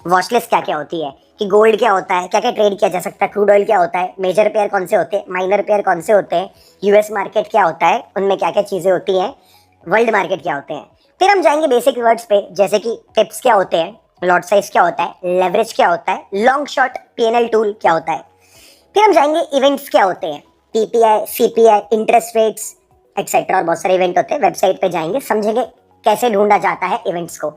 Watch list क्या क्या होती है, कि गोल्ड क्या होता है, क्या क्या ट्रेड किया जा सकता है, क्रूड ऑयल क्या होता है, मेजर पेयर कौन से होते हैं, माइनर पेयर कौन से होते हैं, यूएस मार्केट क्या होता है, उनमें क्या क्या चीजें होती हैं, वर्ल्ड मार्केट क्या होते हैं। फिर हम जाएंगे बेसिक वर्ड्स पे, जैसे कि टिप्स क्या होते हैं, लॉट साइज क्या होता है, लेवरेज क्या होता है, लॉन्ग शॉर्ट पीएनएल टूल क्या होता है। फिर हम जाएंगे इवेंट्स क्या होते हैं, PPI, CPI, interest rates etcetera, और बहुत सारे इवेंट होते हैं। वेबसाइट पे जाएंगे, समझेंगे कैसे ढूंढा जाता है इवेंट्स को।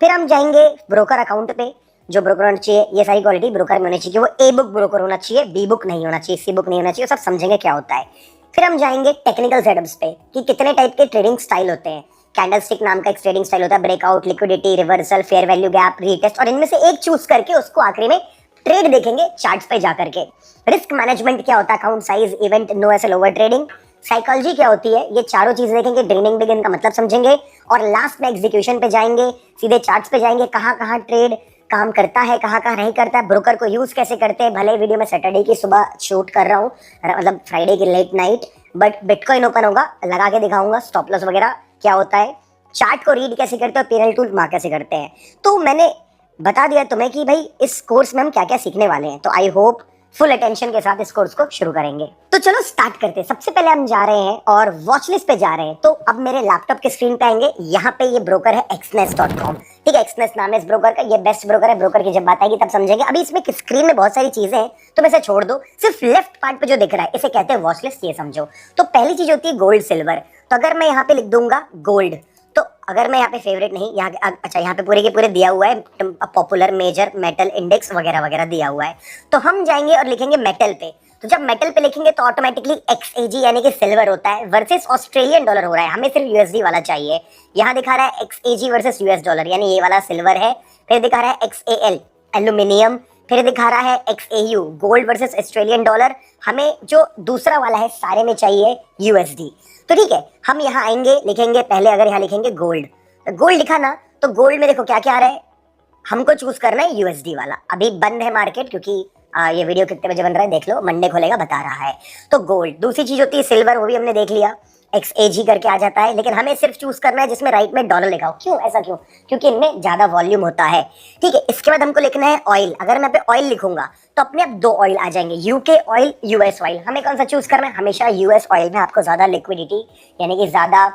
फिर हम जाएंगे ब्रोकर अकाउंट पे, जो ब्रोकर होना चाहिए, ये सारी क्वालिटी ब्रोकर में होनी चाहिए, वो ए बुक ब्रोकर होना चाहिए, बी बुक नहीं होना चाहिए, सी बुक नहीं होना चाहिए, सब समझेंगे क्या होता है। फिर हम जाएंगे टेक्निकल सेटअप्स पे, कि कितने टाइप के ट्रेडिंग स्टाइल होते हैं। कैंडलस्टिक नाम का एक ट्रेडिंग स्टाइल होता है, breakout, liquidity, reversal, fair value gap, retest, और इनमें से एक चूज करके उसको आखिरी में ट्रेड देखेंगे चार्ट्स पे जाकर के। रिस्क मैनेजमेंट क्या होता है, account size, event, no SL, over trading, psychology क्या होती है, ये चारों चीजें देखेंगे, ड्रीमिंग बिगिन का मतलब समझेंगे, और लास्ट में एग्जीक्यूशन पे जाएंगे, सीधे चार्ट्स पे जाएंगे, कहाँ कहाँ ट्रेड काम करता है, कहाँ कहाँ नहीं करता है, ब्रोकर को यूज कैसे करते हैं। भले वीडियो में सैटरडे की सुबह शूट कर रहा हूँ, मतलब फ्राइडे की late night, but bitcoin open होगा, लगा के दिखाऊंगा स्टॉप लॉस वगैरह क्या होता है, चार्ट को रीड कैसे करते हो, पीएनएल टूल मार्क कैसे करते हैं। तो मैंने बता दिया तुम्हें कि भाई इस कोर्स में हम क्या क्या सीखने वाले हैं। तो आई होप फुल अटेंशन के साथ इस कोर्स को शुरू करेंगे। तो चलो स्टार्ट करते हैं। सबसे पहले हम जा रहे हैं और वॉच लिस्ट पे जा रहे हैं। तो अब मेरे लैपटॉप के स्क्रीन पे आएंगे, यहाँ पे ये ब्रोकर है xnest.com। ठीक है, एक्सनेस नाम है इस ब्रोकर का, ये बेस्ट ब्रोकर है। ब्रोकर की जब बात आएगी तब समझेंगे। अभी इसमें स्क्रीन में बहुत सारी चीजें हैं तो मैं इसे छोड़ दो, सिर्फ लेफ्ट पार्ट पे जो दिख रहा है इसे कहते हैं वॉच लिस्ट, ये समझो। तो पहली चीज होती है गोल्ड सिल्वर। तो अगर मैं यहाँ पे लिख दूंगा गोल्ड, तो अगर मैं यहाँ पे फेवरेट नहीं, यहाँ अच्छा यहाँ पे पूरे के पूरे दिया हुआ है, पॉपुलर, मेजर, मेटल, इंडेक्स वगैरह वगैरह दिया हुआ है। तो हम जाएंगे और लिखेंगे मेटल पे। तो जब मेटल पे लिखेंगे तो ऑटोमेटिकली XAG यानी कि सिल्वर होता है वर्सेस ऑस्ट्रेलियन डॉलर हो रहा है, हमें सिर्फ यूएसडी वाला चाहिए। यहाँ दिखा रहा है XAG वर्सेस यूएस डॉलर, यानी ये वाला सिल्वर है। फिर दिखा रहा है XAL एल्यूमिनियम, फिर दिखा रहा है XAU gold versus Australian dollar. हमें जो दूसरा वाला है सारे में चाहिए USD। तो ठीक है, हम यहाँ आएंगे, लिखेंगे पहले, अगर यहाँ लिखेंगे गोल्ड, गोल्ड लिखा ना, तो गोल्ड में देखो क्या क्या आ रहा है, हमको चूज करना है USD वाला। अभी बंद है मार्केट, क्योंकि ये वीडियो कितने बजे बन रहा है देख लो, मंडे खोलेगा बता रहा है। तो गोल्ड। दूसरी चीज होती है सिल्वर, वो भी हमने देख लिया, XAG करके आ जाता है। लेकिन हमें सिर्फ चूज करना है जिसमें राइट में डॉलर लिखा हो। क्यों, ऐसा क्यों? क्योंकि इनमें ज्यादा वॉल्यूम होता है। ठीक है, इसके बाद हमको लिखना है ऑयल। अगर मैं पे ऑयल लिखूंगा तो अपने आप दो ऑयल आ जाएंगे, UK ऑयल, US ऑयल। हमें कौन सा चूज करना है? हमेशा US ऑयल में आपको ज्यादा लिक्विडिटी यानी कि ज्यादा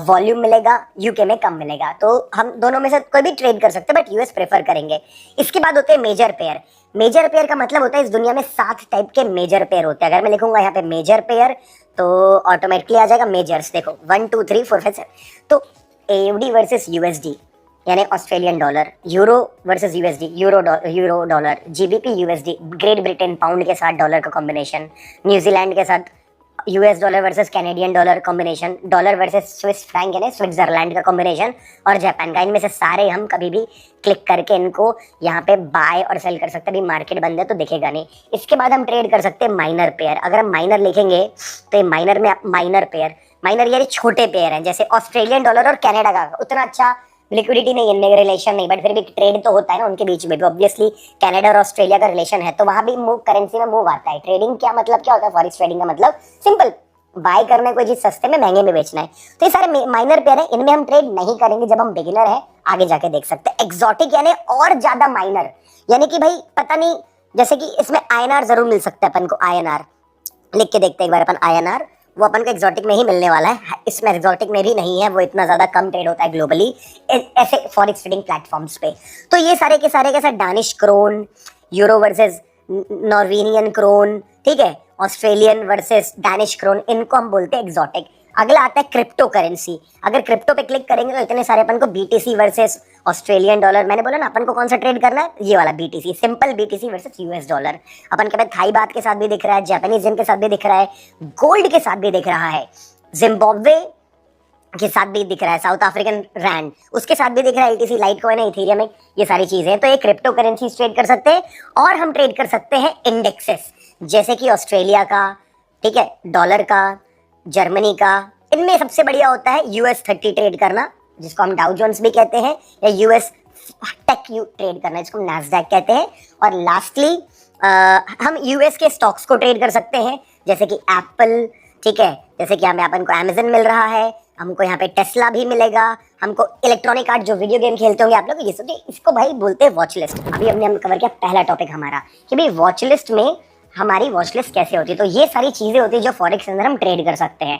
वॉल्यूम मिलेगा, UK में कम मिलेगा। तो हम दोनों में से कोई भी ट्रेड कर सकते हैं, बट US प्रेफर करेंगे। इसके बाद होते हैं मेजर पेयर। मेजर पेयर का मतलब होता है इस दुनिया में 7 टाइप के मेजर पेयर होते हैं। अगर मैं लिखूंगा यहाँ पे मेजर पेयर तो ऑटोमेटिकली आ जाएगा मेजर्स। देखो 1 2 3 4 5 6। तो AUD वर्सेस USD यानी Australian dollar, euro versus USD, euro dollar, GBP USD, great Britain pound के साथ डॉलर का कॉम्बिनेशन, न्यूजीलैंड के साथ US dollar versus Canadian dollar combination, dollar versus Swiss franc यानी स्विट्जरलैंड का कॉम्बिनेशन, और जापान का। इनमें से सारे हम कभी भी क्लिक करके इनको यहाँ पे बाय और सेल कर सकते हैं। अभी मार्केट बंद है तो दिखेगा नहीं। इसके बाद हम ट्रेड कर सकते हैं माइनर पेयर। अगर हम माइनर लिखेंगे तो माइनर में माइनर पेयर, माइनर यानी छोटे पेयर हैं, जैसे ऑस्ट्रेलियन डॉलर और कनाडा का उतना अच्छा लिक्विडिटी नहीं है, रिलेशन नहीं, बट फिर भी ट्रेड तो होता है ना उनके बीच में भी। ऑब्वियसली कनाडा और ऑस्ट्रेलिया का रिलेशन है तो वहां भी मूव, करेंसी में मूव आता है। ट्रेडिंग क्या मतलब, क्या होता है फॉरेक्स ट्रेडिंग का मतलब सिंपल, बाय करना है कोई चीज सस्ते में महंगे में बेचना है। तो ये सारे माइनर पेयर है, इनमें हम ट्रेड नहीं करेंगे जब हम बिगिनर है, आगे जाके देख सकते हैं। एक्सोटिक यानी और ज्यादा माइनर, यानी कि भाई पता नहीं, जैसे कि इसमें INR जरूर मिल सकता है अपन को। INR लिख के देखते हैं एक बार अपन। INR वो अपन को एक्सोटिक में ही मिलने वाला है, इसमें एक्सोटिक में भी नहीं है, वो इतना ज्यादा कम ट्रेड होता है ग्लोबली ऐसे फॉरेक्स ट्रेडिंग प्लेटफॉर्म्स पे। तो ये सारे के साथ Danish krone, euro versus Norwegian krone, ठीक है, ऑस्ट्रेलियन वर्सेस डैनिश क्रोन, इनको हम बोलते हैं एक्सोटिक। अगला आता है क्रिप्टो करेंसी। अगर क्रिप्टो पे क्लिक करेंगे तो इतने सारे अपन को BTC वर्सेस ऑस्ट्रेलियन डॉलर, मैंने बोला ना अपन को कौन सा ट्रेड करना है, ये वाला BTC, simple BTC versus US dollar. अपन के पास थाई बात के साथ भी दिख रहा है, जापानीज येन के साथ भी दिख रहा है, गोल्ड के साथ भी दिख रहा है, जिम्बाब्वे के साथ भी दिख रहा है, साउथ अफ्रीकन रैंड उसके साथ भी दिख रहा है, LTC, लाइट कॉइन, इथेरियम, ये सारी चीजें। तो ये क्रिप्टो करेंसी ट्रेड कर सकते हैं। और हम ट्रेड कर सकते हैं इंडेक्सेस, जैसे कि ऑस्ट्रेलिया का, ठीक है, डॉलर का, जर्मनी का। इनमें सबसे बढ़िया होता है US 30 ट्रेड करना, जिसको हम डाउ जोन्स भी कहते हैं, या US टेक ट्रेड करना, जिसको नैस्डैक कहते हैं। और लास्टली हम US के स्टॉक्स को ट्रेड कर सकते हैं, जैसे कि एप्पल, ठीक है, जैसे कि हमें अपन को Amazon मिल रहा है, हमको यहाँ पे टेस्ला भी मिलेगा, हमको इलेक्ट्रॉनिक आर्ट जो वीडियो गेम खेलते होंगे आप लोग, ये सोचिए इसको भाई बोलते हैं वॉच लिस्ट। अभी हमने कवर किया पहला टॉपिक हमारा कि भाई वॉच लिस्ट में हमारी वॉच लिस्ट कैसे होती है। तो ये सारी चीजें होती है जो फॉरेक्स के अंदर हम ट्रेड कर सकते हैं।